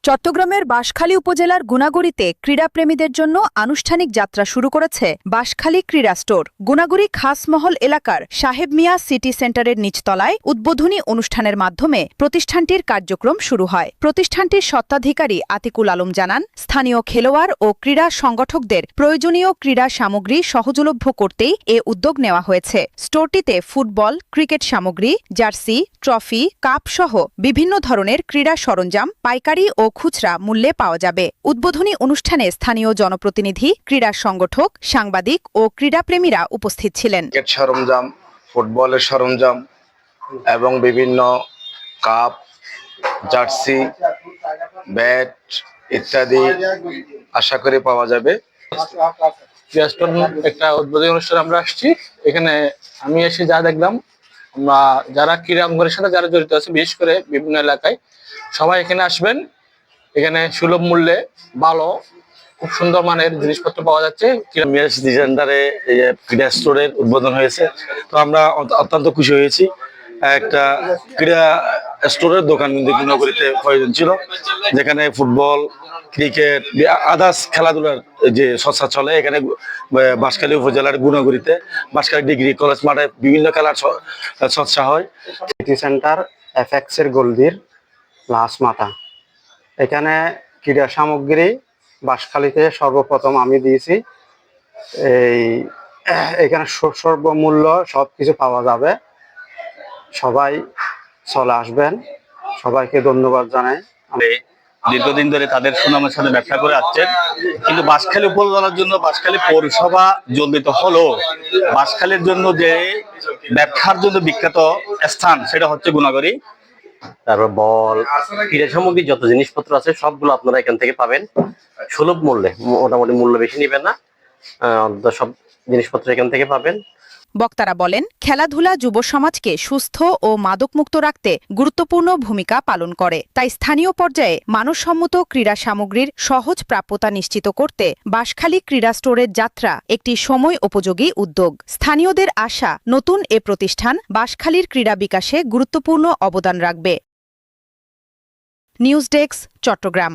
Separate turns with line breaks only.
চট্টগ্রামের বাঁশখালী উপজেলার গুনাগুড়িতে ক্রীড়াপ্রেমীদের জন্য আনুষ্ঠানিক যাত্রা শুরু করেছে বাঁশখালী ক্রীড়া স্টোর। গুনাগুড়ি খাসমহল এলাকার সাহেব মিয়া সিটি সেন্টারের নিচতলায় উদ্বোধনী অনুষ্ঠানের মাধ্যমে প্রতিষ্ঠানটির কার্যক্রম শুরু হয়। প্রতিষ্ঠানটির স্বত্বাধিকারী আতিকুল আলম জানান, স্থানীয় খেলোয়াড় ও ক্রীড়া সংগঠকদের প্রয়োজনীয় ক্রীড়া সামগ্রী সহজলভ্য করতেই এ উদ্যোগ নেওয়া হয়েছে। স্টোরটিতে ফুটবল, ক্রিকেট সামগ্রী, জার্সি, ট্রফি, কাপ সহ বিভিন্ন ধরনের ক্রীড়া সরঞ্জাম পাইকারি ও খুচরা মূল্যে পাওয়া যাবে। উদ্বোধনী অনুষ্ঠানে স্থানীয় জনপ্রতিনিধি, ক্রীড়া সংগঠক, সাংবাদিক ও ক্রীড়াপ্রেমীরা উপস্থিত ছিলেন।
ক্রিকেট সরঞ্জাম, ফুটবলের সরঞ্জাম এবং বিভিন্ন কাপ, জার্সি, ব্যাট ইত্যাদি আশা করি পাওয়া যাবে।
একটা উদ্বোধনী অনুষ্ঠান আমরা আসছি। এখানে আমি এসে যা দেখলাম, আমরা যারা ক্রীড়া অঙ্গনের সাথে যারা জড়িত আছে, বিশেষ করে বিভিন্ন এলাকায় সবাই এখানে আসবেন। এখানে সুলভ মূল্যে ভালো, খুব সুন্দর মানের জিনিসপত্র পাওয়া যাচ্ছে।
ক্রীড়া স্টোরের উদ্বোধন হয়েছে, তো আমরা অত্যন্ত খুশি হয়েছি। একটা ক্রীড়া স্টোরের দোকান গুনাগুড়িতে প্রয়োজন ছিল, যেখানে ফুটবল, ক্রিকেট, আদার্স খেলাধুলার যে সস্তা চলে। এখানে বাঁশখালী উপজেলার গুনাগুড়িতে বাঁশখালী ডিগ্রি কলেজ মাঠে বিভিন্ন খেলার সস্তা হয়।
সিটি সেন্টার এফএক্স এর গোলদির লাস মাথা, এখানে ক্রীড়া সামগ্রী বাঁশখালীতে সর্বপ্রথম আমি দিয়েছি। এখানে সর্বমূল্য সবকিছু পাওয়া যাবে। সবাই চলে আসবেন, সবাইকে ধন্যবাদ জানাই।
দীর্ঘদিন ধরে তাদের সুনামের সাথে ব্যবসা করে আসছেন, কিন্তু বাঁশখালী উপজেলার জন্য বাঁশখালী পৌরসভা জলদিত হলো বাঁশখালীর জন্য যে ব্যবসার জন্য বিখ্যাত স্থান, সেটা হচ্ছে গুনাগুড়ি।
তারপর বল, ক্রীড়া সামগ্রী যত জিনিসপত্র আছে সবগুলো আপনারা এখান থেকে পাবেন সুলভ মূল্যে। মোটামুটি মূল্য বেশি নিবেন না, সব জিনিসপত্র এখান থেকে পাবেন।
বক্তারা বলেন, খেলাধুলা যুব সমাজকে সুস্থ ও মাদকমুক্ত রাখতে গুরুত্বপূর্ণ ভূমিকা পালন করে। তাই স্থানীয় পর্যায়ে মানসম্মত ক্রীড়া সামগ্রীর সহজ প্রাপ্যতা নিশ্চিত করতে বাঁশখালী ক্রীড়া স্টোরের যাত্রা একটি সময় উপযোগী উদ্যোগ। স্থানীয়দের আশা, নতুন এ প্রতিষ্ঠান বাঁশখালীর ক্রীড়া বিকাশে গুরুত্বপূর্ণ অবদান রাখবে। News desk, Chittagong.